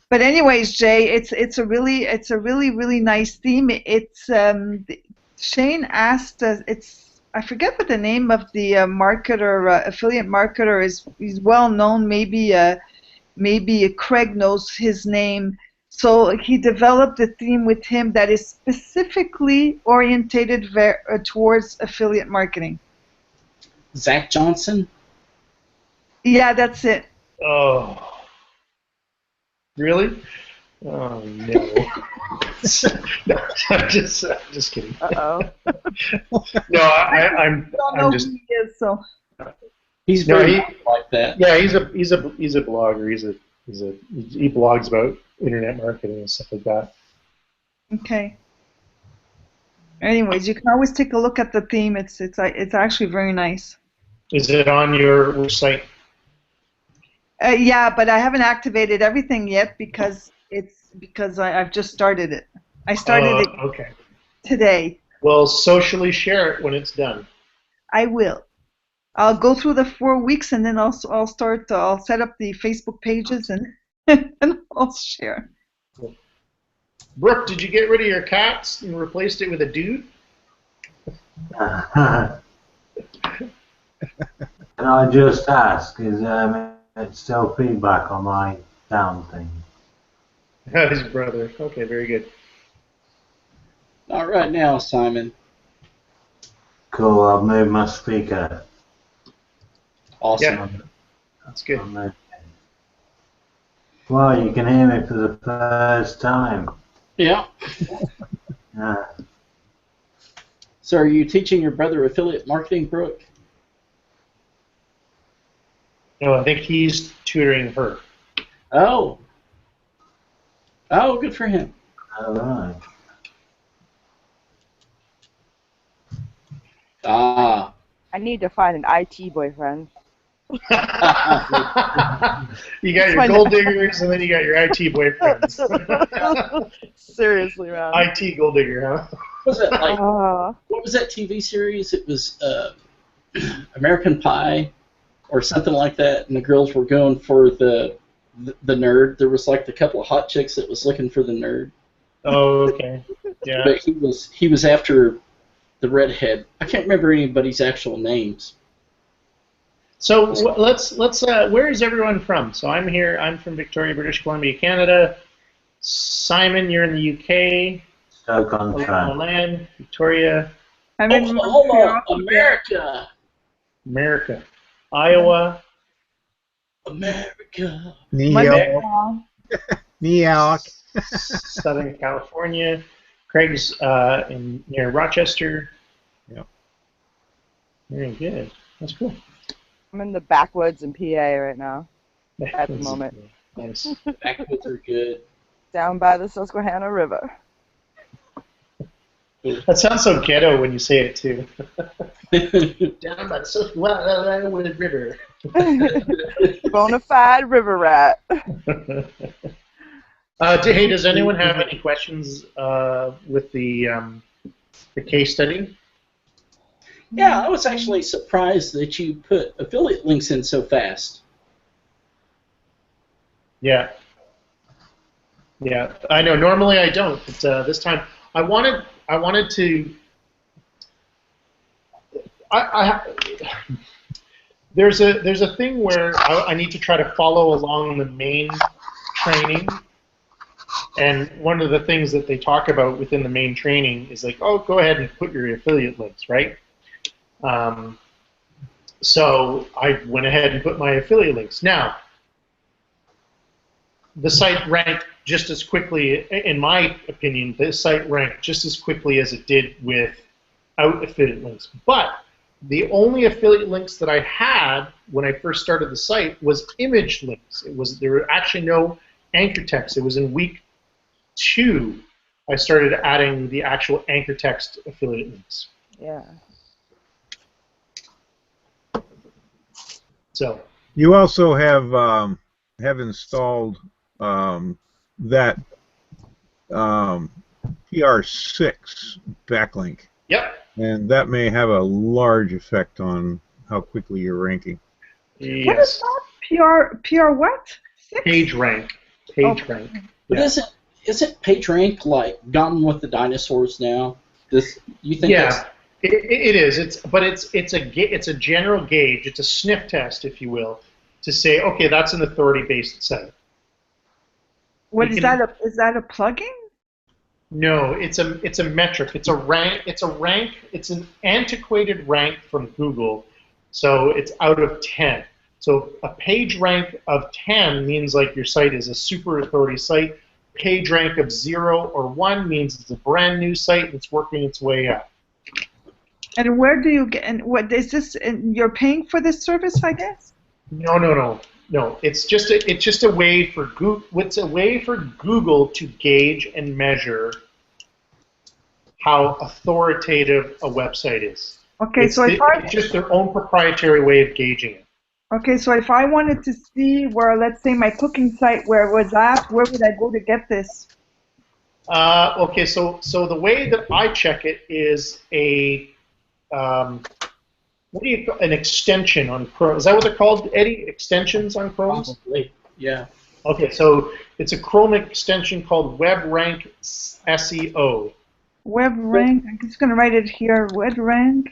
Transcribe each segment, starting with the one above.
But anyways, Jay, it's a really nice theme. It's Shane asked us. I forget what the name of the marketer, affiliate marketer is. He's well known. Maybe Craig knows his name. So he developed a theme with him that is specifically orientated towards affiliate marketing. Zach Johnson? Yeah, that's it. Oh. Really? Oh no! No, I'm just kidding. Uh-oh. No, I'm don't know just. who he is, so. He's very like that. Yeah, he's a blogger. He blogs about internet marketing and stuff like that. Okay. Anyways, you can always take a look at the theme. It's actually very nice. Is it on your website? Yeah, but I haven't activated everything yet because I've just started it. I started it today. Well, socially share it when it's done. I will. I'll go through the 4 weeks and then I'll start. I'll set up the Facebook pages and and I'll share. Brooke, did you get rid of your cats and replaced it with a dude? Can I just ask, is it's still feedback on my sound thing? His brother. Okay, very good. Not right now, Simon. Cool, I've moved my speaker. Awesome. Yeah, that's good. Well, you can hear me for the first time. Yeah. Yeah. So are you teaching your brother affiliate marketing, Brooke? No, I think he's tutoring her. Oh. Oh, good for him. All right. Ah. I need to find an IT boyfriend. You got your gold diggers and then you got your IT boyfriends. Seriously, man. IT gold digger, huh? Was it like, what was that TV series? It was American Pie or something like that, and the girls were going for the nerd. There was like a couple of hot chicks that was looking for the nerd. Oh, okay. Yeah. But he was after the redhead. I can't remember anybody's actual names. So let's where is everyone from? So I'm here. I'm from Victoria, British Columbia, Canada. Simon, you're in the UK. Milan, Victoria. I'm in America. America. Iowa. America. New York. Southern California. Craig's near Rochester. Yep. Very good. That's cool. I'm in the backwoods in PA right now. At the moment. Nice. Backwoods are good. Down by the Susquehanna River. That sounds so ghetto when you say it too. Down by the Susquehanna River. Bonafide river rat. Hey, does anyone have any questions with the case study? Yeah, I was actually surprised that you put affiliate links in so fast. Yeah. Yeah, I know. Normally I don't, but this time I wanted to. There's a thing where I need to try to follow along the main training, and one of the things that they talk about within the main training is like, oh, go ahead and put your affiliate links, right? So I went ahead and put my affiliate links. Now, the site ranked just as quickly, in my opinion, the site ranked just as quickly as it did without affiliate links. But the only affiliate links that I had when I first started the site was image links. There were actually no anchor text. It was in week 2 I started adding the actual anchor text affiliate links. Yeah. So you also have installed that PR6 backlink. Yep. And that may have a large effect on how quickly you're ranking. What is that? PR what? 6? Page rank. Page rank. But Yeah. isn't PageRank like Gone with the Dinosaurs now? You think Yeah, it is. It's a general gauge. It's a sniff test, if you will, to say, okay, that's an authority-based site. What is that? Is that a plugin? No, it's a metric. It's a rank. It's a rank. It's an antiquated rank from Google, so it's out of 10. So a page rank of 10 means like your site is a super authority site. Page rank of 0 or 1 means it's a brand new site and it's working its way up. And where do you get? And what is this? And you're paying for this service, I guess. No. It's just a way for Google. It's a way for Google to gauge and measure how authoritative a website is. Okay, It's just their own proprietary way of gauging it. Okay, so if I wanted to see where, let's say, my cooking site, where it was at, where would I go to get this? Okay, so the way that I check it is what do you call an extension on Chrome? Is that what they're called, Eddie? Extensions on Chrome? Probably, yeah. Okay, so it's a Chrome extension called WebRank SEO. WebRank. I'm just going to write it here. WebRank.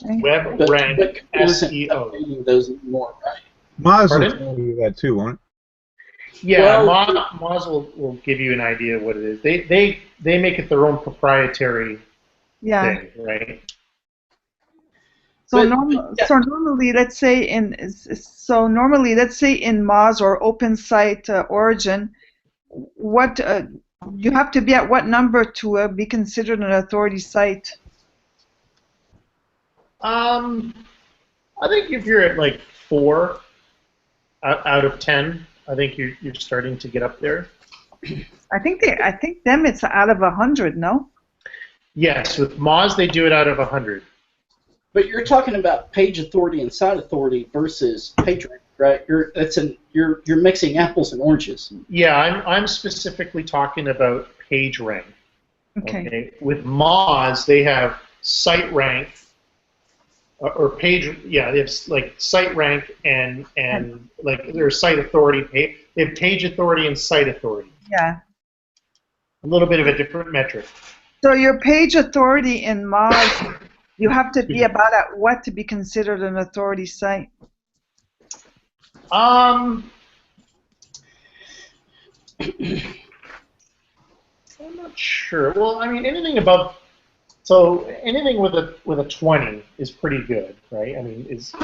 WebRank But SEO. updating those anymore, right? Moz will Pardon? tell you that too, won't Yeah, Well- Moz will give you an idea of what it is. They make it their own proprietary Yeah. thing, right? So, But- yeah. so normally, let's say in Moz or Open Site Origin, what you have to be at what number to be considered an authority site? I think if you're at like 4 out of 10, I think you're starting to get up there. I think them it's out of 100. No. Yes, with Moz they do it out of 100. But you're talking about page authority and site authority versus PageRank, right? You're mixing apples and oranges. Yeah, I'm specifically talking about page rank. Okay. With Moz, they have site rank or page. Yeah, they have like site rank and like their site authority. They have page authority and site authority. Yeah. A little bit of a different metric. So your page authority in Moz, you have to be about at what to be considered an authority site? I'm not sure. Well, I mean, anything with a 20 is pretty good, right? I mean, is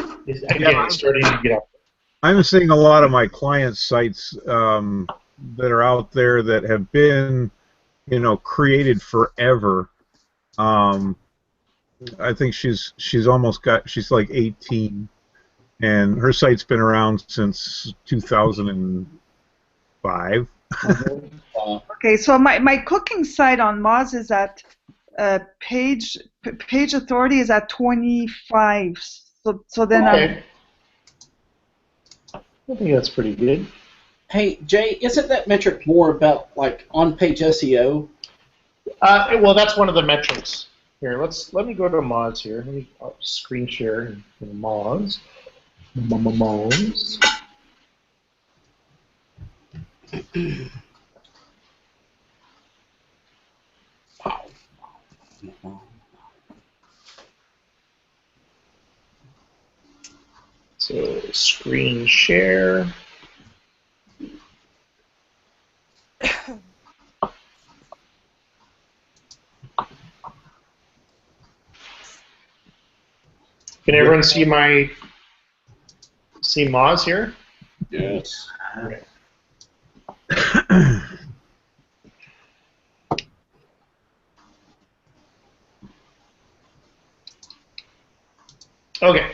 again starting to get up there. I'm seeing a lot of my client sites that are out there that have been, created forever. I think she's like 18, and her site's been around since 2005. Okay, so my cooking site on Moz is at page authority is at 25. So then Okay. I think that's pretty good. Hey, Jay, isn't that metric more about like on-page SEO? Well, that's one of the metrics. Here, let me go to Moz here. Let me screen share in Moz. Moz. So screen share. Can everyone see Moz here? Yes. Okay. Okay.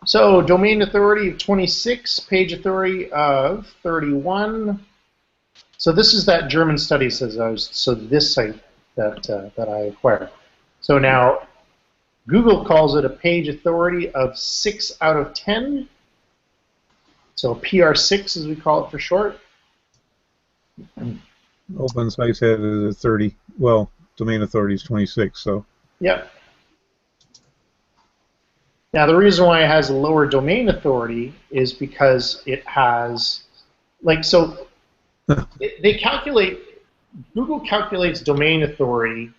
So domain authority of 26, page authority of 31. So this is that German study says this site that I acquired. So now Google calls it a page authority of 6 out of 10. So PR6 as we call it for short. Open Sites had it at 30. Well, domain authority is 26. So. Yep. Now, the reason why it has a lower domain authority is because it has, like, so they calculate, Google calculates domain authority.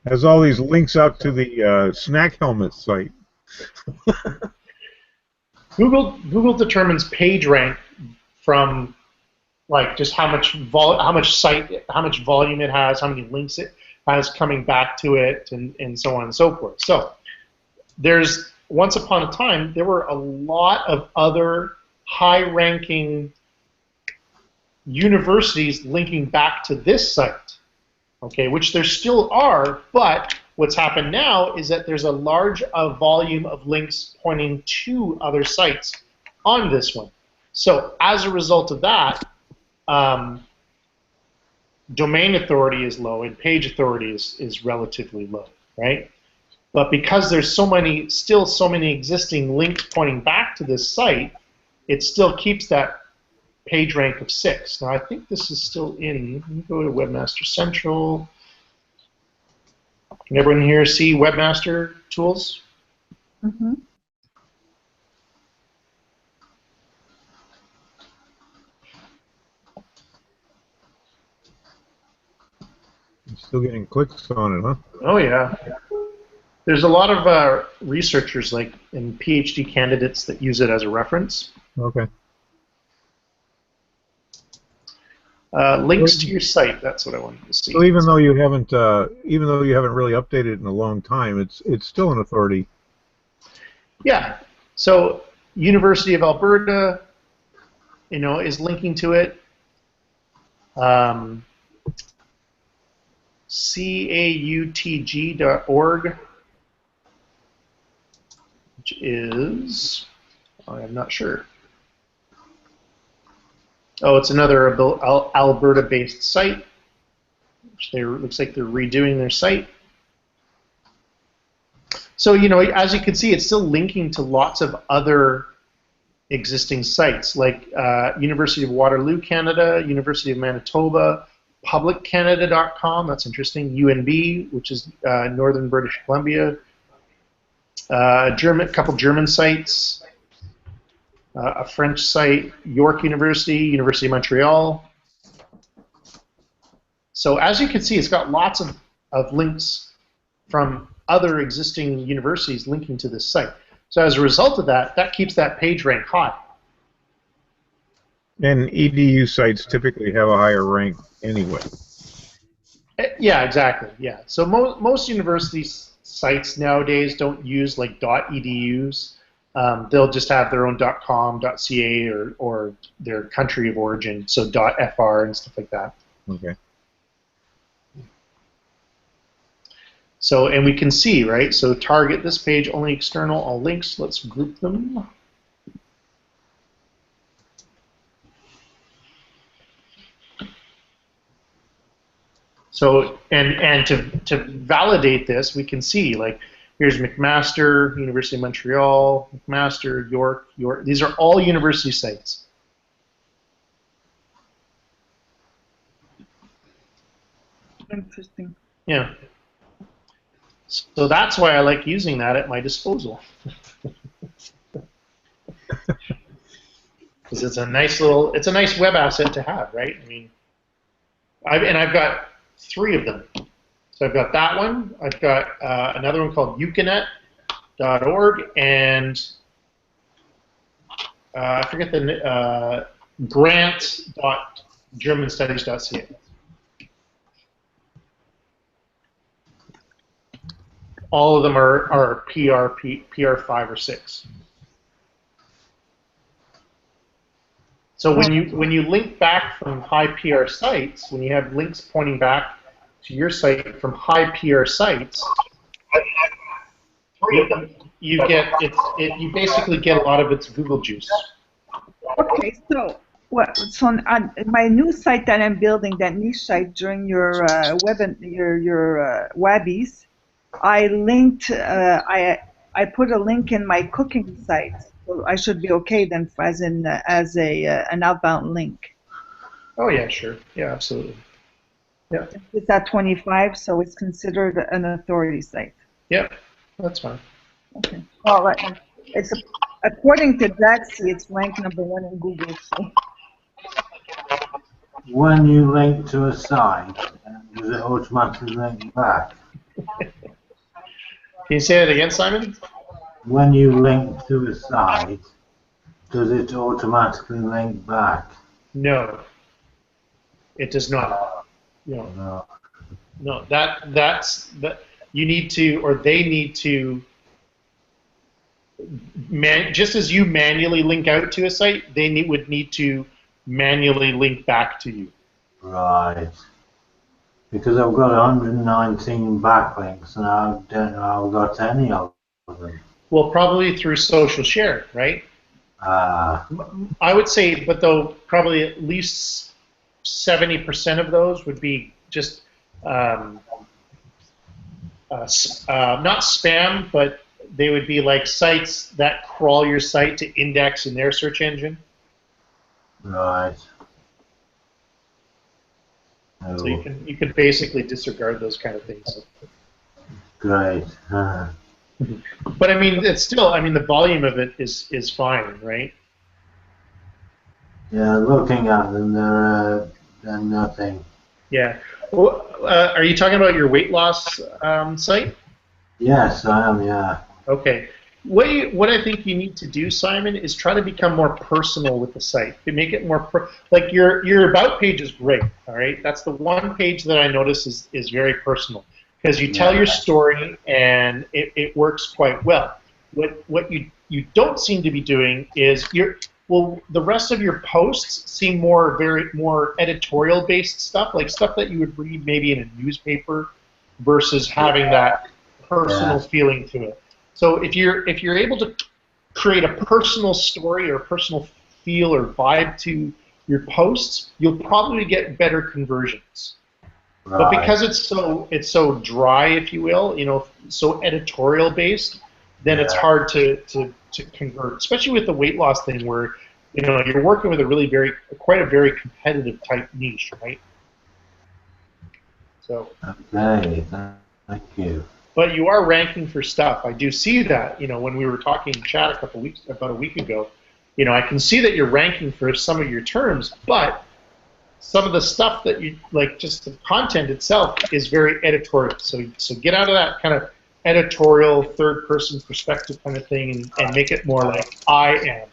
Has all these links out to the Snack Helmet site. Google determines page rank from like just how much volume it has, how many links it has coming back to it, and so on and so forth. So there's once upon a time there were a lot of other high-ranking universities linking back to this site, okay, which there still are, but what's happened now is that there's a large volume of links pointing to other sites on this one. So as a result of that, domain authority is low and page authority is relatively low, right? But because there's still so many existing links pointing back to this site, it still keeps that page rank of 6. Now I think this is still in, let me go to Webmaster Central. Can everyone here see Webmaster tools? Mm-hmm. Still getting clicks on it, huh? Oh yeah. There's a lot of researchers like and PhD candidates that use it as a reference. Okay. Links to your site. That's what I wanted to see. So even though you haven't really updated it in a long time, it's still an authority. Yeah. So University of Alberta, is linking to it. cautg.org, which is, I'm not sure. Oh, it's another Alberta-based site. Which looks like they're redoing their site. So, as you can see, it's still linking to lots of other existing sites, like University of Waterloo, Canada, University of Manitoba, publiccanada.com, that's interesting, UNB, which is Northern British Columbia, a couple German sites, a French site, York University, University of Montreal. So as you can see, it's got lots of links from other existing universities linking to this site. So as a result of that, that keeps that page rank high. And EDU sites typically have a higher rank anyway. Yeah, exactly. Yeah. So most university sites nowadays don't use like .edus. They'll just have their own .com, .ca, or their country of origin, so .fr and stuff like that. Okay. So, and we can see, right? So target this page, only external, all links. Let's group them. So, and to validate this, we can see, like, here's McMaster, University of Montreal, McMaster, York. These are all university sites. Interesting. Yeah. So that's why I like using that at my disposal. Because it's a nice web asset to have, right? I mean, I've got 3 of them. So I've got that one. I've got another one called ucanet.org, and I forget the grant.germanstudies.ca. All of them are PR5 or 6. So when you link back from high PR sites, when you have links pointing back to your site from high PR sites, you basically get a lot of its Google juice. Okay, so on my new site that I'm building, that niche site during your your Wabbies, I linked I put a link in my cooking site, so I should be okay then as an outbound link. Oh yeah, sure, yeah, absolutely. Yeah. It's at 25, so it's considered an authority site. Yep, that's fine. Okay. Well, it's according to Daxi, it's ranked #1 in Google. So. When you link to a site, does it automatically link back? Can you say that again, Simon? When you link to a site, does it automatically link back? No, it does not. No, No. no. That's that. You need to, or they need to. Just as you manually link out to a site, they would need to manually link back to you. Right. Because I've got 119 backlinks and I don't know I've got any of them. Well, probably through social share, right? I would say, but though probably at least 70% of those would be just not spam, but they would be like sites that crawl your site to index in their search engine. Right. So you can basically disregard those kind of things. Great. But I mean, it's still, I mean, the volume of it is fine, right? Yeah, looking at them, they're nothing. Yeah. Well, are you talking about your weight loss site? Yes, I am. Yeah. Okay. What I think you need to do, Simon, is try to become more personal with the site. To make it more like your about page is great. All right, that's the one page that I notice is very personal because you tell your story and it works quite well. What you don't seem to be doing is the rest of your posts seem more editorial based stuff, like stuff that you would read maybe in a newspaper versus having that personal feeling to it. So if you're able to create a personal story or a personal feel or vibe to your posts, you'll probably get better conversions. Right. But because it's so dry, if you will, so editorial based, then it's hard to convert, especially with the weight loss thing where you're working with quite a very competitive type niche, right? So. Okay. Thank you. But you are ranking for stuff. I do see that. When we were talking in chat about a week ago, I can see that you're ranking for some of your terms, but some of the stuff that you like, just the content itself, is very editorial. So get out of that kind of editorial, third-person perspective kind of thing, and make it more like I am.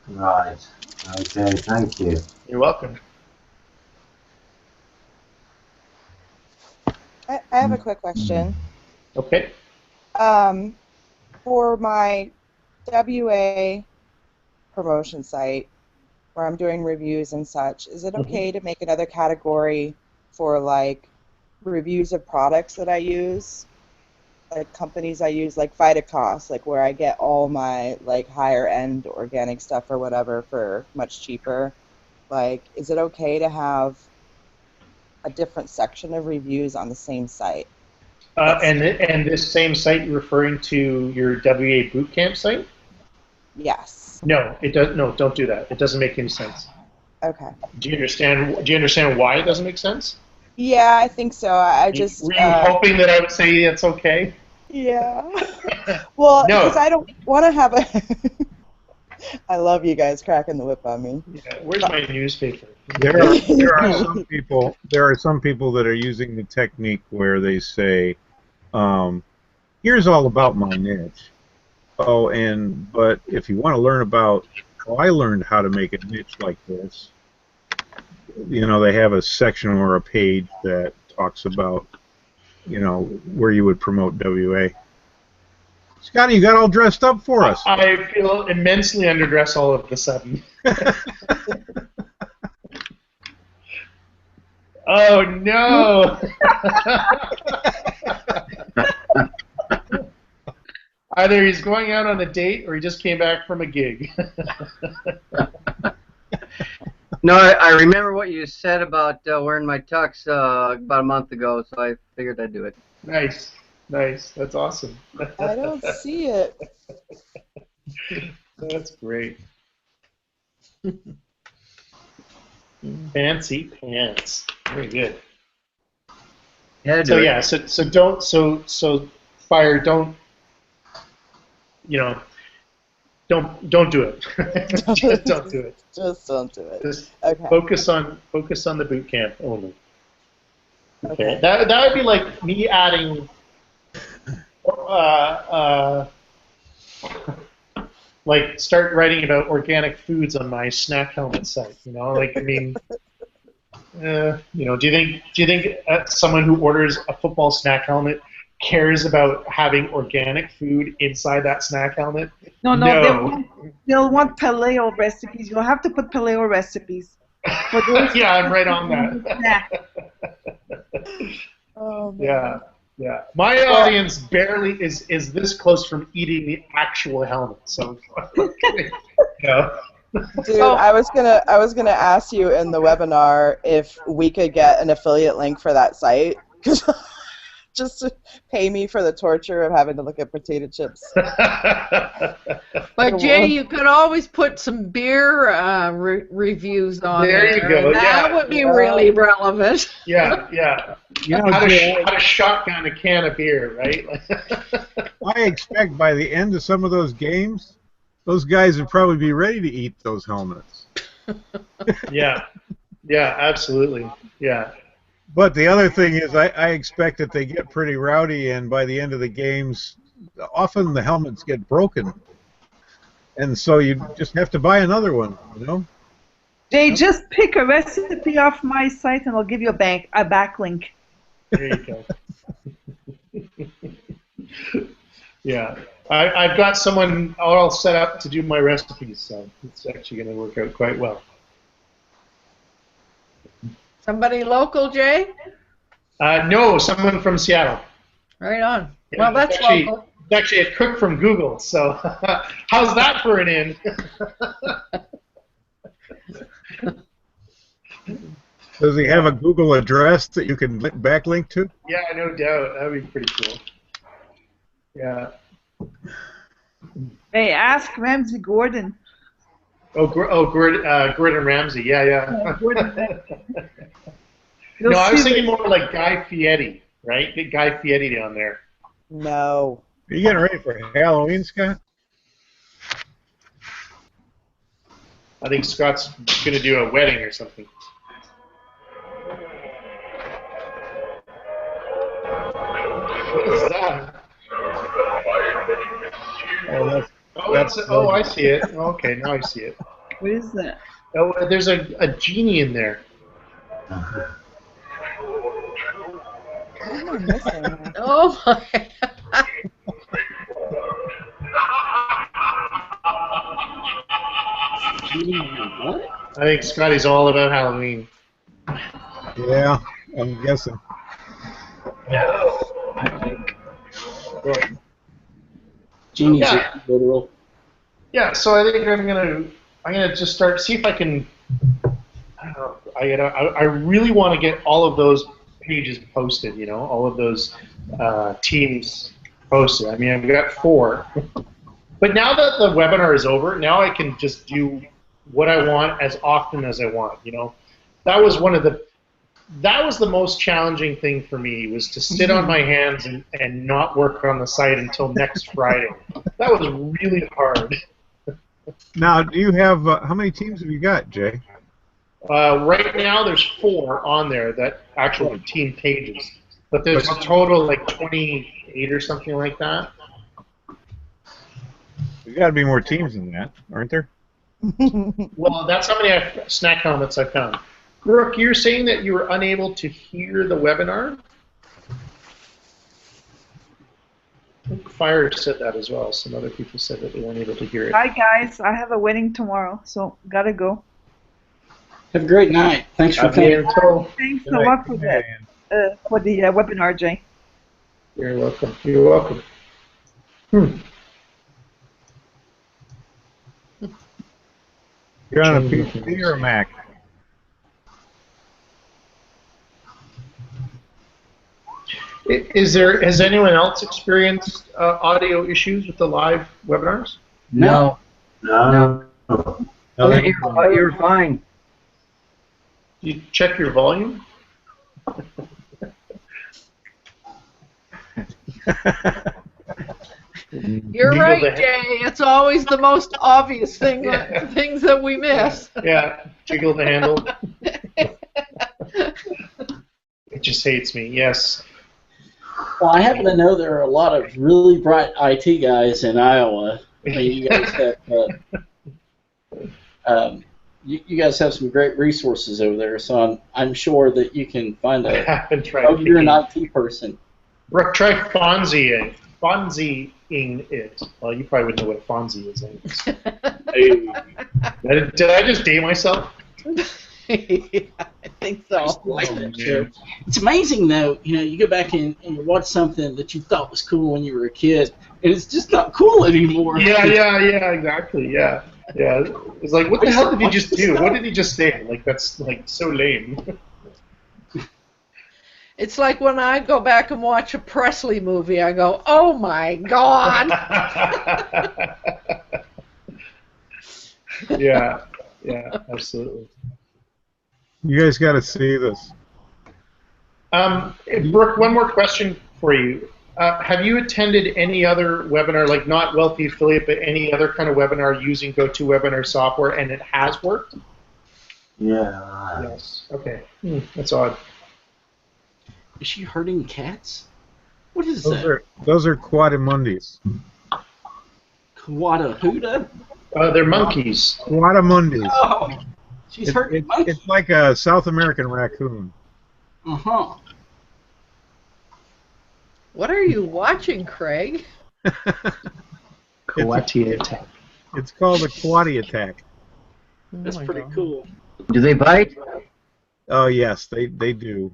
Right. Okay. Thank you. You're welcome. I have a quick question. Okay. For my WA promotion site, where I'm doing reviews and such, is it okay to make another category for like reviews of products that I use, like companies I use, like Vitacost, like where I get all my like higher end organic stuff or whatever for much cheaper? Like, is it okay to have a different section of reviews on the same site? And this same site you're referring to your WA Bootcamp site? Yes. No, it does. No, don't do that. It doesn't make any sense. Okay. Do you understand why it doesn't make sense? Yeah, I think so. I just were you hoping that I would say it's okay? Yeah. Well, No. because I don't want to have a. I love you guys cracking the whip on me. Yeah. Where's my newspaper? There are some people. There are some people that are using the technique where they say, "Here's all about my niche." Oh, but if you want to learn about how I learned how to make a niche like this, they have a section or a page that talks about, where you would promote WA. Scotty, you got all dressed up for us. I feel immensely underdressed all of a sudden. Oh no! Either he's going out on a date or he just came back from a gig. No, I remember what you said about wearing my tux about a month ago, so I figured I'd do it. Nice. That's awesome. I don't see it. That's great. Fancy pants. Very good. Yeah, So yeah, so don't fire, don't, you know, don't do it. Just don't do it. Just don't do it. Just Okay. focus on the boot camp only. Okay. Okay. That would be like me adding like start writing about organic foods on my snack helmet site. You know, like I mean, you know, do you think someone who orders a football snack helmet cares about having organic food inside that snack helmet? No, No. they'll want paleo recipes. You'll have to put paleo recipes. For those Yeah, I'm right on that. Oh, man. Yeah. Yeah, my audience barely is this close from eating the actual helmet. So, yeah. Dude, I was gonna ask you in the webinar if we could get an affiliate link for that site, just to pay me for the torture of having to look at potato chips. But Jay, you could always put some beer reviews on there. There you go. That would be really relevant. Yeah, yeah. You know, How Jay, to shotgun a can of beer, right? I expect by the end of some of those games, those guys would probably be ready to eat those helmets. Yeah, yeah, absolutely. Yeah. But the other thing is, I expect that they get pretty rowdy, and by the end of the games, often the helmets get broken. And so you just have to buy another one, you know? Jay, just pick a recipe off my site and I'll give you a backlink. There you go. Yeah. I've got someone all set up to do my recipes, so it's actually going to work out quite well. Somebody local, Jay? No, someone from Seattle. Right on. Yeah, Well, that's local. It's actually a cook from Google, so how's that for an in? Does he have a Google address that you can backlink to? Yeah, no doubt. That would be pretty cool. Yeah. Hey, ask Ramsey Gordon. Gordon Ramsay. Yeah, yeah. No, I was thinking more like Guy Fieri, right? Get Guy Fieri down there. No. Are you getting ready for Halloween, Scott? I think Scott's going to do a wedding or something. What is that? Oh, I see it. Okay, now I see it. What is that? Oh, there's a genie in there. What am I missing? Oh, my. What? I think Scotty's all about Halloween. Yeah, I'm guessing. Genie's Yeah. literal. Yeah, so I think I'm gonna just start see if I can. I don't know. I really want to get all of those pages posted. You know, all of those teams posted. I mean, I've got 4, but now that the webinar is over, now I can just do what I want as often as I want. You know, that was the most challenging thing for me, was to sit on my hands and not work on the site until next Friday. That was really hard. Now, do you have, how many teams have you got, Jay? Right now, there's 4 on there that actual team pages, but there's a total like 28 or something like that. There's got to be more teams than that, aren't there? Well, that's how many snack helmets I found. Brooke, you're saying that you were unable to hear the webinar? I think Fire said that as well. Some other people said that they weren't able to hear it. Hi guys, I have a wedding tomorrow, so gotta go. Have a great night. Thanks for coming. Thanks a lot for that, for the webinar, Jay. You're welcome. You're welcome. You're on a PC or a Mac? Has anyone else experienced audio issues with the live webinars? No. No. You're fine. You check your volume? You're right, Jay. It's always the most obvious things that we miss. Yeah, jiggle the handle. It just hates me. Yes. Well, I happen to know there are a lot of really bright IT guys in Iowa. I mean, you guys have you guys have some great resources over there, so I'm sure that you can find a. I haven't tried. Oh, you're an IT person. Brooke, try Fonzieing it. Well, you probably wouldn't know what a Fonzie is. Did I just date myself? I think so. It's amazing, though. You know, you go back and you watch something that you thought was cool when you were a kid, and it's just not cool anymore. Yeah, exactly. Yeah. It's like, what the hell did he just do? What did he just say? Like, that's like so lame. It's like when I go back and watch a Presley movie, I go, "Oh my God!" Yeah, absolutely. You guys got to see this. Brooke, one more question for you. Have you attended any other webinar, like not Wealthy Affiliate, but any other kind of webinar using GoToWebinar software, and it has worked? Yeah. Yes. Okay. That's odd. Is she herding cats? What is that? Those are quadamundis. Quadahuda? They're monkeys. Quadamundis. Oh, she's herding monkeys. It's like a South American raccoon. Uh-huh. What are you watching, Craig? Coati attack. It's called a Coati attack. That's pretty cool. Do they bite? Oh yes, they do.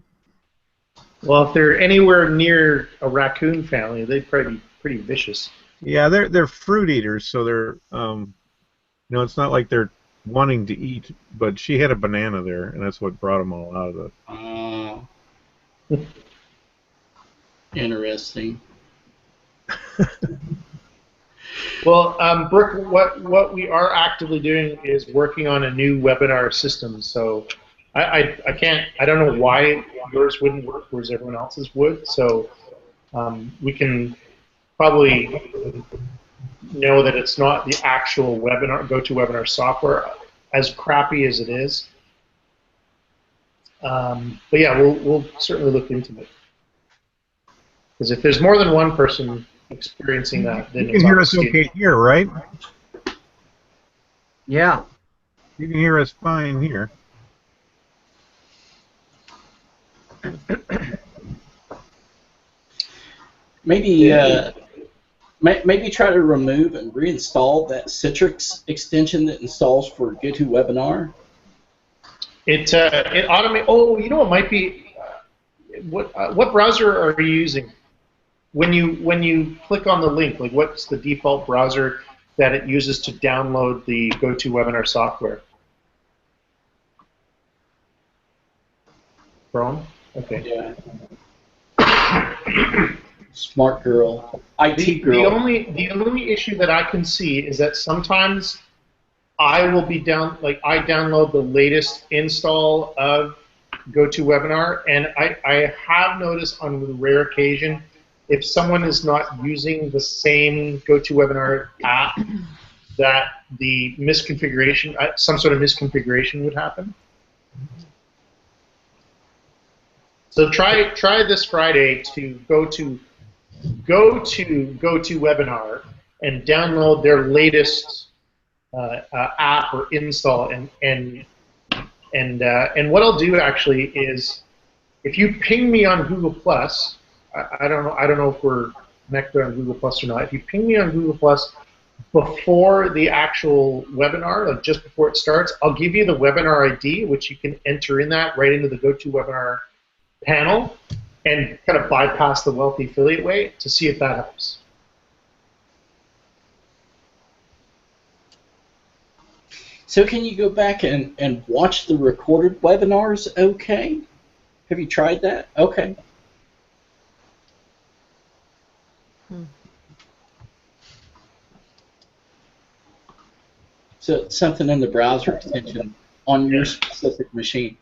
Well, if they're anywhere near a raccoon family, they'd probably be pretty vicious. Yeah, they're fruit eaters, so they're it's not like they're wanting to eat. But she had a banana there, and that's what brought them all out of it. Interesting. Well, Brooke, what we are actively doing is working on a new webinar system. So I don't know why yours wouldn't work, whereas everyone else's would. So we can probably know that it's not the actual GoToWebinar software, as crappy as it is. But yeah, we'll certainly look into it. Because if there's more than one person experiencing that, then you can hear us okay here, right? Yeah. You can hear us fine here. Maybe try to remove and reinstall that Citrix extension that installs for GoToWebinar. It automates. Oh, you know, it might be. What browser are you using? When you click on the link, like what's the default browser that it uses to download the GoToWebinar software? Chrome? Okay. Yeah. Smart girl. IT girl. The only issue that I can see is that sometimes I will be I download the latest install of GoToWebinar, and I have noticed on the rare occasion, if someone is not using the same GoToWebinar app, that the misconfiguration, some sort of misconfiguration would happen. So try this Friday to go to GoToWebinar and download their latest app or install, and what I'll do actually is, if you ping me on Google Plus, I don't know if we're connected on Google Plus or not. If you ping me on Google Plus before the actual webinar, like just before it starts, I'll give you the webinar ID, which you can enter in that right into the GoToWebinar panel, and kind of bypass the Wealthy Affiliate way to see if that helps. So can you go back and watch the recorded webinars okay? Have you tried that? Okay. So it's something in the browser extension on your specific machine.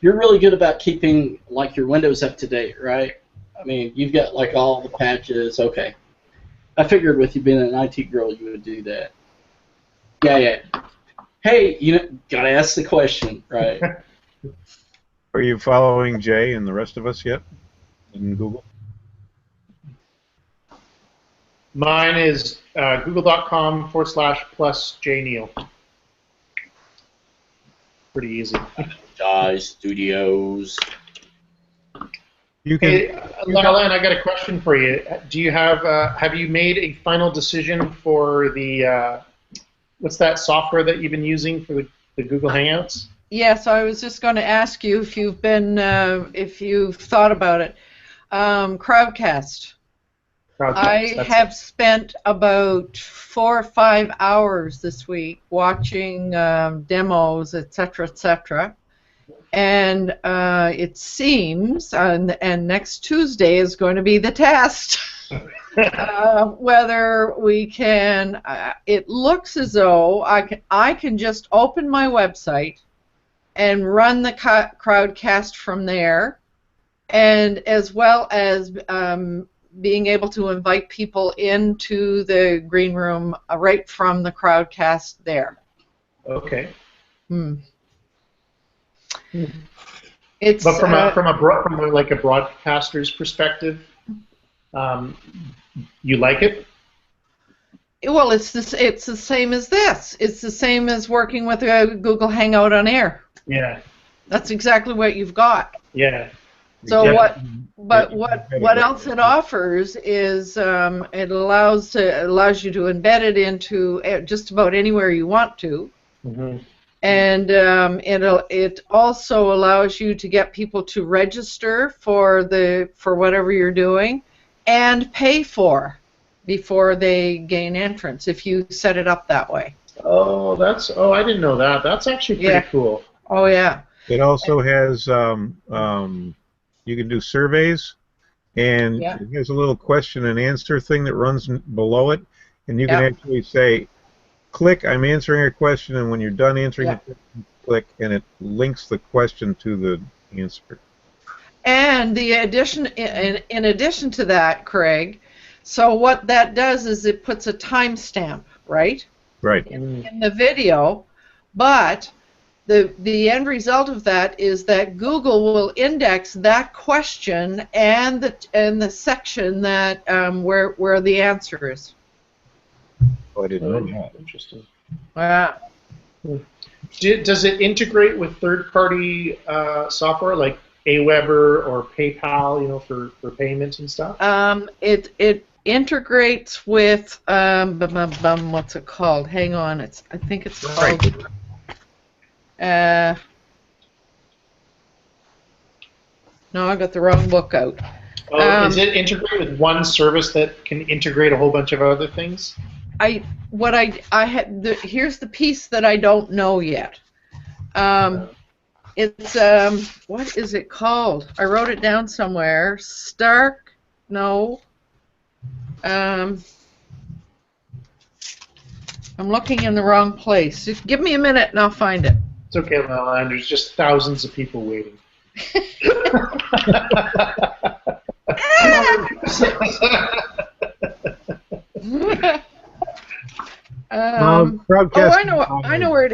You're really good about keeping like your Windows up to date, right? I mean, you've got like all the patches. Okay. I figured with you being an IT girl, you would do that. Yeah. Hey, gotta ask the question, right? Are you following Jay and the rest of us yet in Google? Mine is google.com/+jneil. Pretty easy. Jai Studios. You can. Hey, Alan, I got a question for you. Do you have you made a final decision for the what's that software that you've been using for the Google Hangouts? Yes, I was just going to ask you if if you've thought about it. Crowdcast. I have spent about 4 or 5 hours this week watching demos, etc., and it seems, and next Tuesday is going to be the test, whether we can. It looks as though I can just open my website and run the crowdcast from there, and as well as being able to invite people into the green room right from the crowdcast there. Okay. It's but from a broadcaster's perspective, you like it? Well, it's the same as this. It's the same as working with a Google Hangout on air. Yeah. That's exactly what you've got. Yeah. So yeah. what else it offers is it allows you to embed it into just about anywhere you want to, and it also allows you to get people to register for whatever you're doing, and pay before they gain entrance if you set it up that way. Oh, I didn't know that. That's actually pretty cool. Oh yeah. It also has you can do surveys, and there's a little question and answer thing that runs below it, and you can actually say, click, I'm answering a question, and when you're done answering it, click, and it links the question to the answer. And in addition to that, Craig, so what that does is it puts a timestamp, right? Right. In the video, but the end result of that is that Google will index that question and the section that where the answer is. Oh, I didn't know that. Interesting. Wow. Does it integrate with third-party software like Aweber or PayPal, for payments and stuff? It integrates with what's it called? Hang on, I think it's called. No, I got the wrong book out. Is it integrate with one service that can integrate a whole bunch of other things? Here's the piece that I don't know yet. It's what is it called? I wrote it down somewhere. No. I'm looking in the wrong place. Just give me a minute and I'll find it. It's okay, Lala, there's just thousands of people waiting. I know where it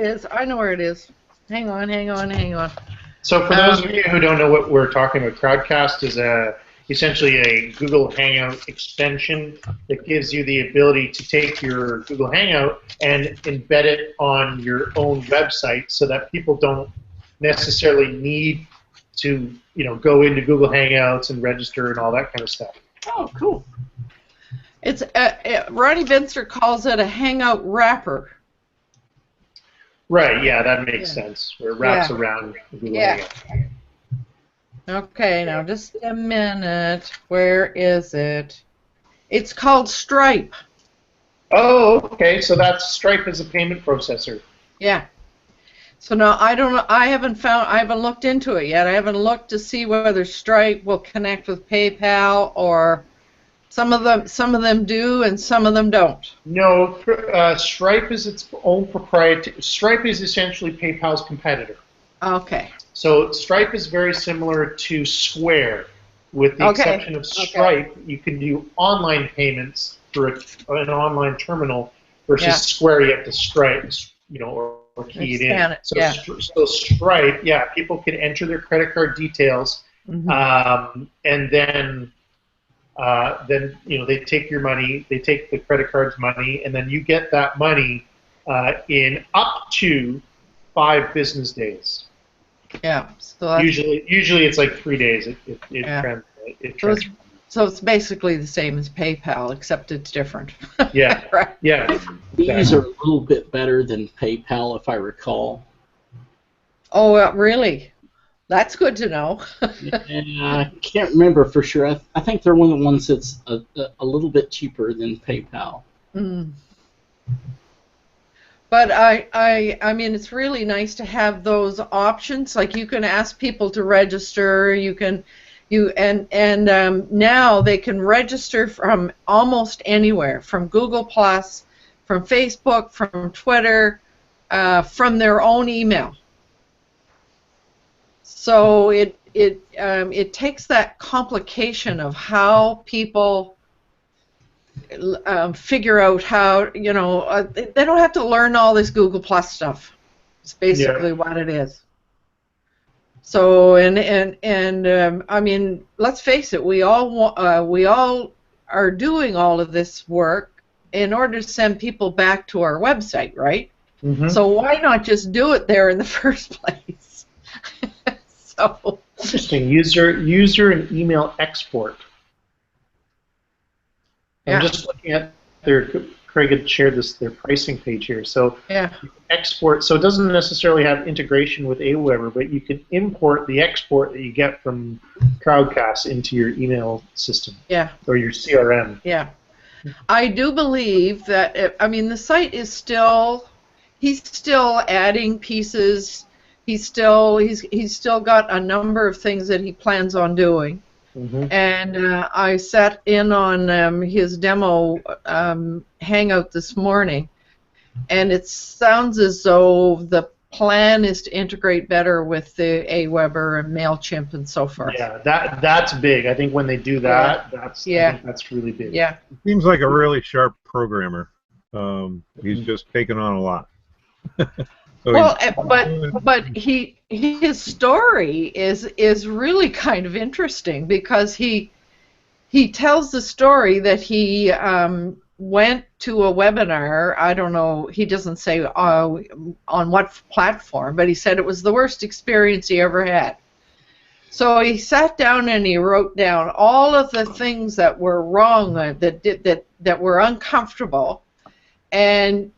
is. Hang on. So for those of you who don't know what we're talking about, Crowdcast is essentially a Google Hangout extension that gives you the ability to take your Google Hangout and embed it on your own website so that people don't necessarily need to go into Google Hangouts and register and all that kind of stuff. Oh, cool. It's Ronnie Binzer calls it a Hangout wrapper. Right, yeah, that makes sense. Where it wraps around Google Hangout. Okay, now just a minute. Where is it? It's called Stripe. Oh, okay. So that's Stripe as a payment processor. Yeah. So now I don't know. I haven't looked into it yet. I haven't looked to see whether Stripe will connect with PayPal, or some of them do and some of them don't. No, Stripe is its own proprietary. Stripe is essentially PayPal's competitor. Okay. So Stripe is very similar to Square. With the Okay. exception of Stripe, you can do online payments through an online terminal versus Yeah. Square. You have to Stripe, or key it Scan in. it, So, yeah. so Stripe, yeah, people can enter their credit card details, and then they take your money, they take the credit card's money, and then you get that money in up to 5 business days. Yeah. So that's, Usually it's like 3 days. Yeah. It so, it's, transfers. so it's basically the same as PayPal, except it's different. Yeah. Right. Yeah. These are a little bit better than PayPal, if I recall. Oh, really? That's good to know. I can't remember for sure. I think they're one of the ones that's a little bit cheaper than PayPal. Mm. But I mean, it's really nice to have those options. Like you can ask people to register. Now they can register from almost anywhere, from Google Plus, from Facebook, from Twitter, from their own email. So it takes that complication of how people figure out how, they don't have to learn all this Google Plus stuff. It's basically what it is. So I mean, let's face it, we all are doing all of this work in order to send people back to our website, right? Mm-hmm. So why not just do it there in the first place? So interesting. User and email export. I'm just looking at Craig had shared their pricing page here. So export, so it doesn't necessarily have integration with Aweber, but you can import the export that you get from Crowdcast into your email system. Yeah. Or your CRM. Yeah. I do believe that, I mean, the site is he's still adding pieces. He's still got a number of things that he plans on doing. Mm-hmm. And I sat in on his demo hangout this morning, and it sounds as though the plan is to integrate better with the Aweber and MailChimp and so forth. Yeah, that's big. I think when they do that, I think that's really big. Yeah. Seems like a really sharp programmer. He's just taken on a lot. But his story is really kind of interesting because he tells the story that he went to a webinar. I don't know. He doesn't say on what platform, but he said it was the worst experience he ever had. So he sat down and he wrote down all of the things that were wrong, that were uncomfortable, and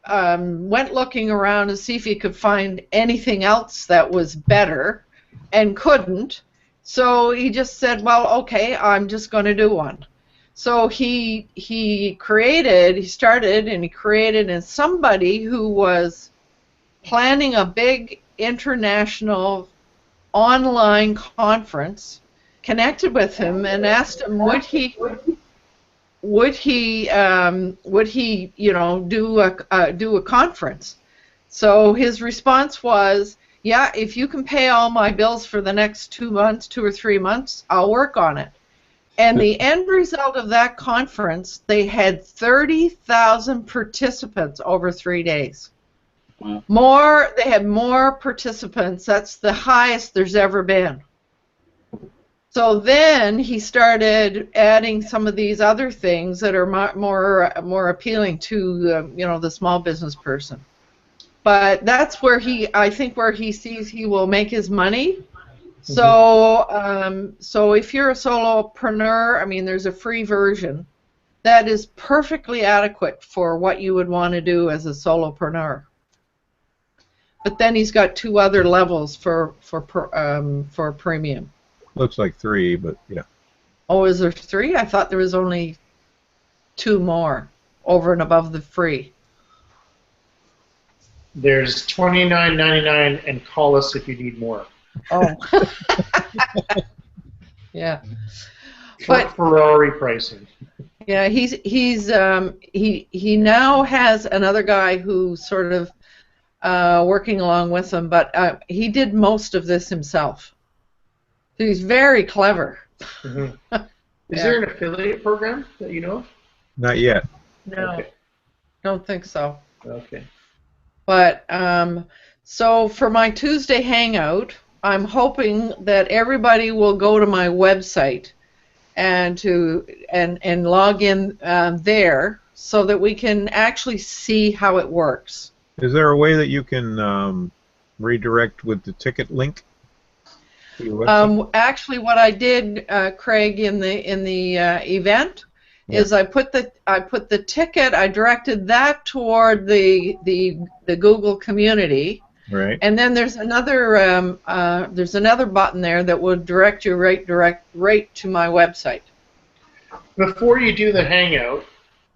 went looking around to see if he could find anything else that was better, and couldn't. So he just said, well, okay, I'm just going to do one. So he started and he created, and somebody who was planning a big international online conference connected with him and asked him would he do a conference. So his response was, yeah, if you can pay all my bills for the next 2 or 3 months, I'll work on it. And the end result of that conference, they had 30,000 participants over 3 days. Wow. They had more participants. That's the highest there's ever been. So then he started adding some of these other things that are more appealing to the small business person. But that's where I think he sees he will make his money. So so if you're a solopreneur, I mean, there's a free version that is perfectly adequate for what you would want to do as a solopreneur. But then he's got 2 other levels for premium. Looks like 3, but yeah. Oh, is there 3? I thought there was only 2 more over and above the free. There's $29.99 and call us if you need more. Oh. Yeah. But Ferrari pricing. Yeah, he now has another guy who's sort of working along with him, but he did most of this himself. He's very clever. Mm-hmm. Yeah. Is there an affiliate program that you know of? Not yet. No, Okay. don't think so. Okay. But so for my Tuesday hangout, I'm hoping that everybody will go to my website and log in there so that we can actually see how it works. Is there a way that you can redirect with the ticket link to your website? Actually, what I did, Craig, in the event, is I put the ticket. I directed that toward the Google community, Right. and then there's another button there that will direct you right to my website. Before you do the hangout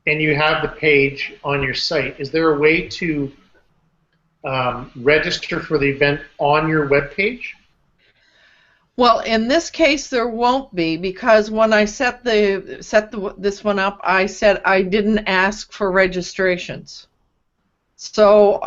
and you have the page on your site, is there a way to register for the event on your web page? Well, in this case, there won't be, because when I set this one up, I said I didn't ask for registrations. So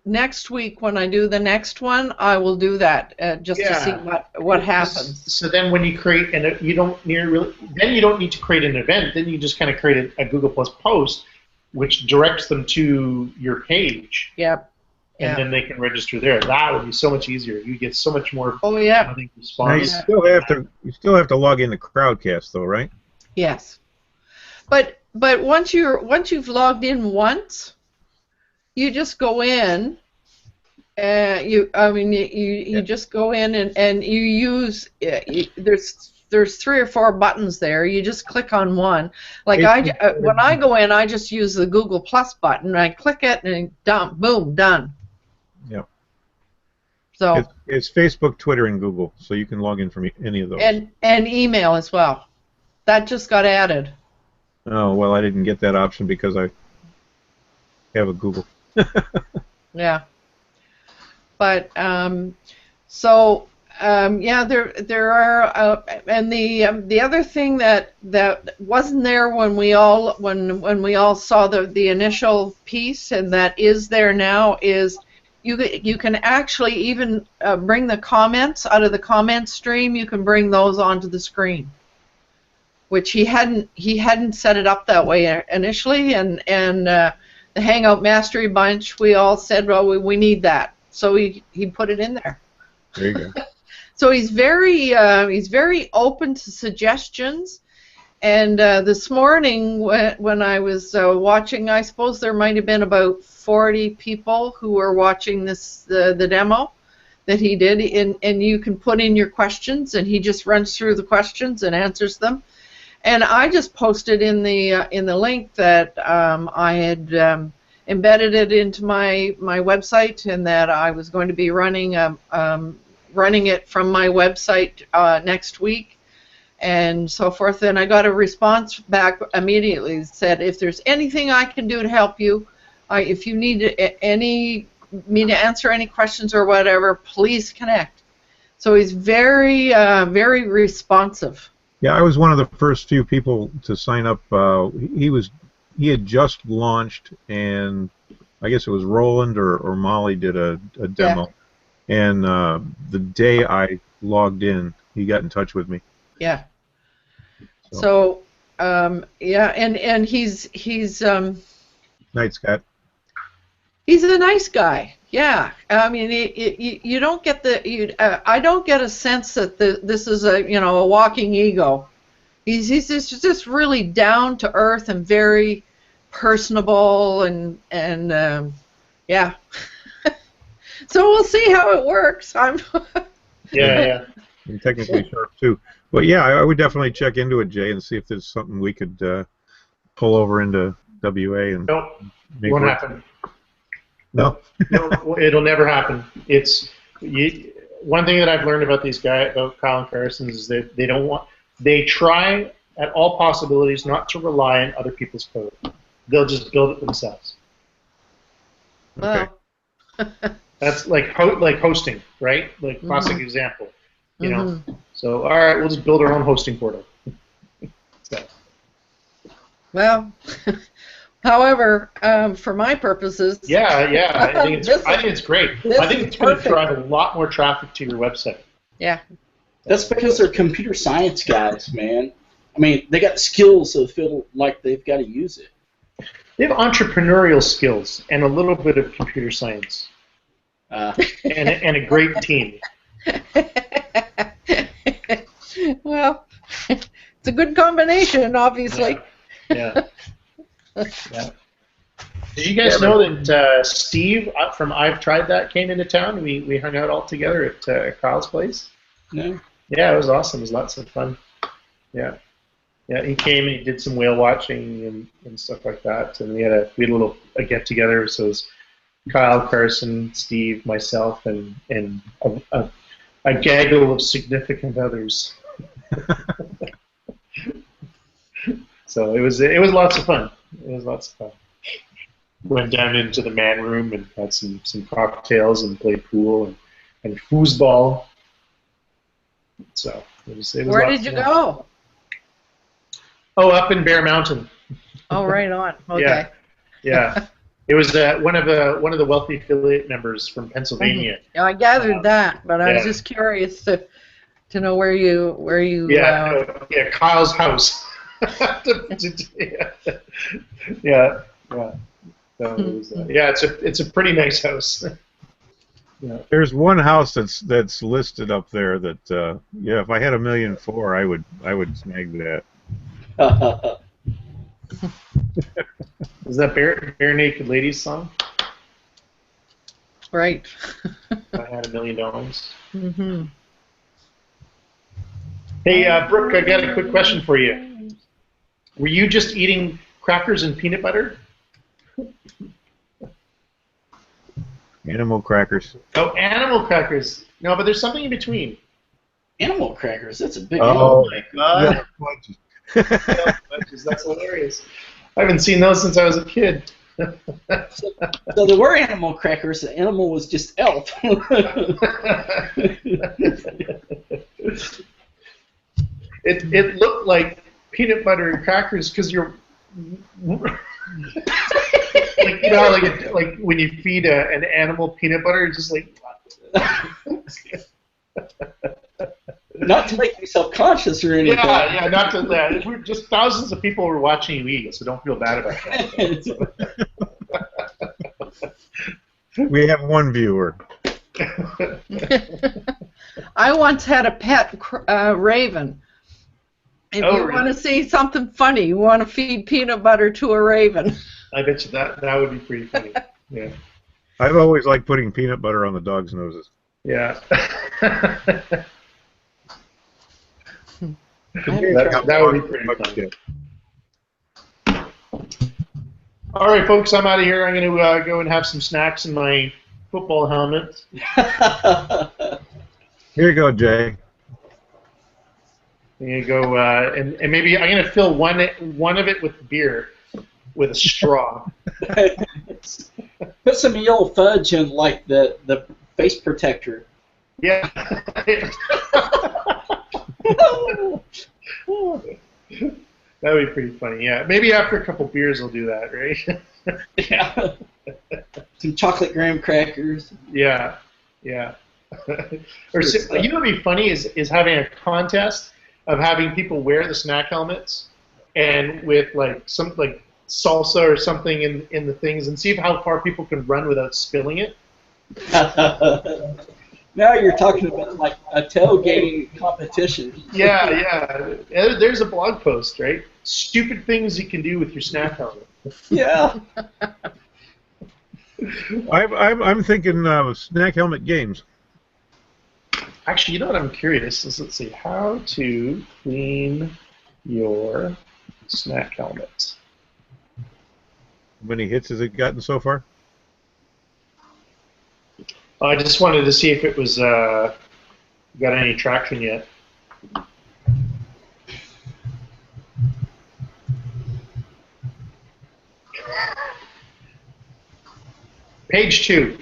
next week, when I do the next one, I will do that just to see what happens. So then, when you create you don't need to create an event. Then you just kind of create a Google Plus post, which directs them to your page. Yep. And then they can register there. That would be so much easier. You get so much more. Oh yeah. I think Now you still have to log into Crowdcast though, right? Yes. But once you've logged in once, you just go in. You just go in and you use. There's 3 or 4 buttons there. You just click on one. Like when I go in, I just use the Google Plus button. I click it and done. Boom, done. Yeah. So it's Facebook, Twitter, and Google, so you can log in from any of those. And email as well. That just got added. Oh well, I didn't get that option because I have a Google. Yeah. But there are and the other thing that wasn't there when we all saw the initial piece, and that is there now, is you can actually even bring the comments out of the comment stream. You can bring those onto the screen, which he hadn't set it up that way initially, and the Hangout Mastery bunch, we all said, well, we need that, so he put it in there. There you go. So he's very open to suggestions. And this morning, when I was watching, I suppose there might have been about 40 people who were watching the demo that he did, and you can put in your questions, and he just runs through the questions and answers them. And I just posted in the link that I had embedded it into my website, and that I was going to be running it from my website next week, and so forth. And I got a response back immediately that said, if there's anything I can do to help you, if you need me to answer any questions or whatever, please connect. So he's very very responsive. Yeah, I was one of the first few people to sign up. He had just launched, and I guess it was Roland or Molly did a demo. Yeah. And the day I logged in, he got in touch with me. Yeah. So yeah, and he's Night, Scott. He's a nice guy. Yeah. I mean, you don't get I don't get a sense that this is a walking ego. He's just really down to earth and very personable and yeah. So we'll see how it works. Yeah. And technically sharp too. But yeah, I would definitely check into it, Jay, and see if there's something we could pull over into WA and. Nope, won't happen. No. No, it'll never happen. One thing that I've learned about these guys, about Kyle and Carson's, is that they try at all possibilities not to rely on other people's code. They'll just build it themselves. Okay. That's like hosting, right? Like classic example. You know. So all right, we'll just build our own hosting portal. So. Well, however, for my purposes. Yeah. I think it's great. I think it's going to drive a lot more traffic to your website. Yeah. That's because they're computer science guys, man. I mean, they got skills, so they feel like they've got to use it. They have entrepreneurial skills and a little bit of computer science, and a great team. Well, it's a good combination, obviously. Yeah. Yeah. Did you guys know that Steve from I've Tried That came into town? We hung out all together at Kyle's place. No. Yeah, it was awesome. It was lots of fun. Yeah. Yeah, he came and he did some whale watching and stuff like that. And we had a little get together. So it was Kyle, Carson, Steve, myself, and a gaggle of significant others. So it was lots of fun. It was lots of fun. Went down into the man room and had some cocktails and played pool and foosball. So it was Where did you go? Oh, up in Bear Mountain. Oh, right on. Okay. Yeah. It was one of the wealthy affiliate members from Pennsylvania. Yeah, I gathered that, but I was just curious to know where you. Yeah, Kyle's house. Yeah. So it was, it's a pretty nice house. Yeah. There's one house that's listed up there that if I had $1.4 million, I would snag that. Is that Bare Naked Ladies song? Right. I had $1 million. Mm-hmm. Hey, Brooke, I got a quick question for you. Were you just eating crackers and peanut butter? Animal crackers. Oh, animal crackers. No, but there's something in between. Animal crackers? That's a big Oh my God. That's hilarious. I haven't seen those since I was a kid. So there were animal crackers. The animal was just Elf. It looked like peanut butter and crackers because you're like when you feed an animal peanut butter, it's just like. Not to make you self-conscious or anything. Yeah, not to that. We're just thousands of people were watching you eat, so don't feel bad about that. We have one viewer. I once had a pet raven. If you want to see something funny, you want to feed peanut butter to a raven. I bet you that would be pretty funny. Yeah. I've always liked putting peanut butter on the dog's noses. Yeah. That would be pretty funny. All right, folks, I'm out of here. I'm going to go and have some snacks in my football helmet. Here you go, Jay. I'm going to go, and maybe I'm going to fill one of it with beer with a straw. Put some yellow fudge in, like the face protector. Yeah. That would be pretty funny, yeah. Maybe after a couple beers we'll do that, right? Yeah. Some chocolate graham crackers. Yeah, yeah. Or you know what would be funny is having a contest of having people wear the snack helmets and with like some like salsa or something in the things and see how far people can run without spilling it. Now you're talking about like a tailgating competition. Yeah. There's a blog post, right? Stupid things you can do with your snack helmet. Yeah. I'm thinking snack helmet games. Actually, you know what I'm curious is, let's see, how to clean your snack helmet. How many hits has it gotten so far? I just wanted to see if it was got any traction yet. Page 2.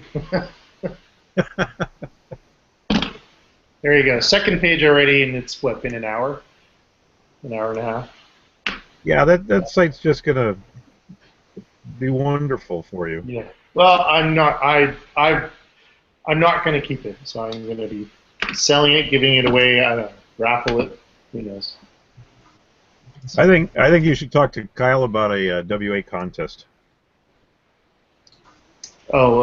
There you go. Second page already, and it's what, been an hour and a half. Yeah, that site's just gonna be wonderful for you. Yeah. Well, I'm not. I'm not going to keep it, so I'm going to be selling it, giving it away, I don't know, raffle it, who knows. I think you should talk to Kyle about a WA contest. Oh,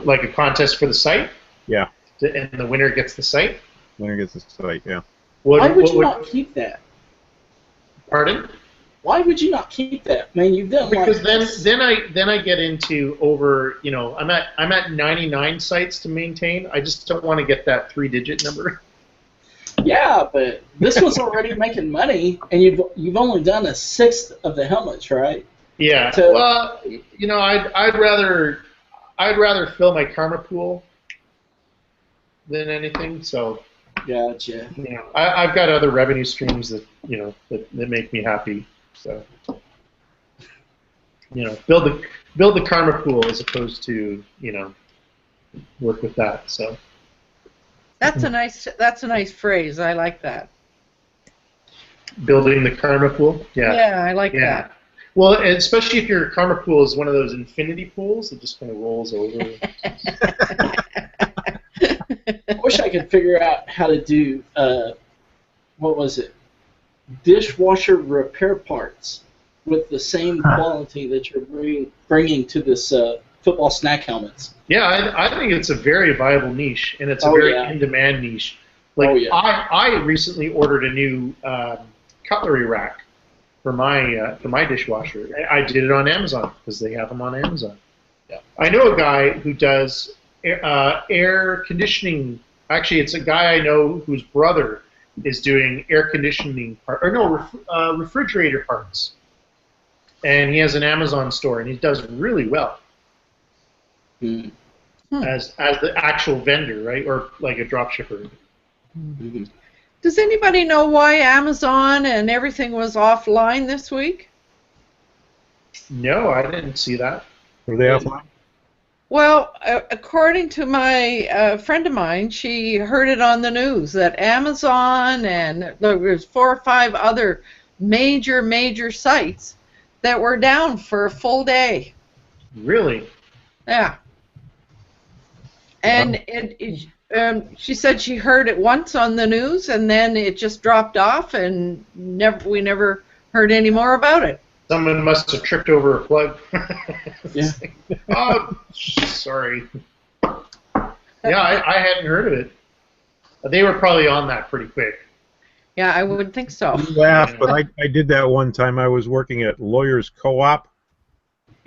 like a contest for the site? Yeah. And the winner gets the site? Winner gets the site, yeah. Why would you not keep that? Pardon? Why would you not keep that? Man, you've done because then I get into over, you know, I'm at 99 sites to maintain. I just don't want to get that 3-digit number. Yeah, but this one's already making money, and you've only done 1/6 of the helmets, right? Yeah. So, well, you know, I'd rather fill my karma pool than anything. So. Gotcha. You know, I've got other revenue streams that that make me happy. So. You know, build the karma pool as opposed to work with that. So. That's a nice phrase. I like that. Building the karma pool. Yeah. Yeah, I like that. Well, especially if your karma pool is one of those infinity pools that just kind of rolls over. I wish I could figure out how to do what was it? Dishwasher repair parts with the same quality that you're bringing to this football snack helmets. Yeah, I think it's a very viable niche, and it's a very in-demand niche. Like I recently ordered a new cutlery rack for my dishwasher. I did it on Amazon because they have them on Amazon. Yeah. I know a guy who does air conditioning. Actually, it's a guy I know whose brother is doing air conditioning refrigerator parts, and he has an Amazon store, and he does really well. As the actual vendor, right, or like a drop shipper. Does anybody know why Amazon and everything was offline this week? No, I didn't see that. Were they offline? Well, according to my friend of mine, she heard it on the news that Amazon and there was 4 or 5 other major sites that were down for a full day. Really? Yeah. And she said she heard it once on the news, and then it just dropped off, and we never heard any more about it. Someone must have tripped over a plug. Yeah. Oh, sorry. Yeah, I hadn't heard of it. They were probably on that pretty quick. Yeah, I would think so. You laugh, but I did that one time. I was working at Lawyers Co-op,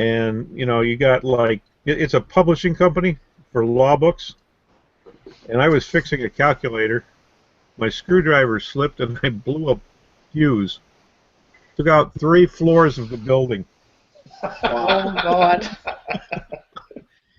and you got it's a publishing company for law books, and I was fixing a calculator. My screwdriver slipped, and I blew a fuse. Took out 3 floors of the building. Oh God!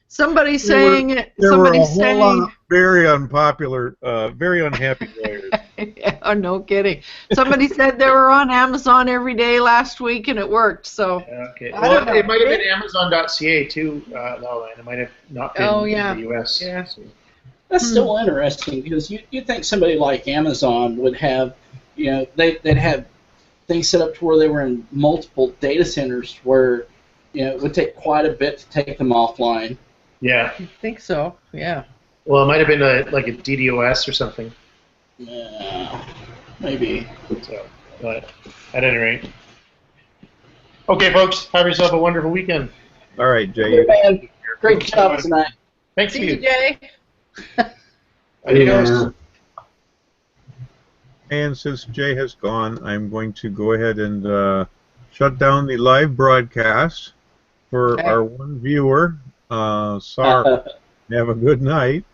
Somebody's There were a whole lot of very unpopular, very unhappy lawyers. Yeah, no kidding. Somebody said they were on Amazon every day last week, and it worked. So. Okay. Well, it might have been Amazon.ca too, Lala, and it might have not been in the U.S. Yeah. So. That's still interesting because you'd think somebody like Amazon would have, they'd have things set up to where they were in multiple data centers where, it would take quite a bit to take them offline. Yeah. I think so. Yeah. Well, it might have been like a DDoS or something. Yeah, maybe. So, but at any rate. Okay, folks, have yourself a wonderful weekend. All right, Jay. Hey, man. Great job tonight. Thanks See to you, Jay. Adios. And since Jay has gone, I'm going to go ahead and shut down the live broadcast for our one viewer. Sorry. Have a good night.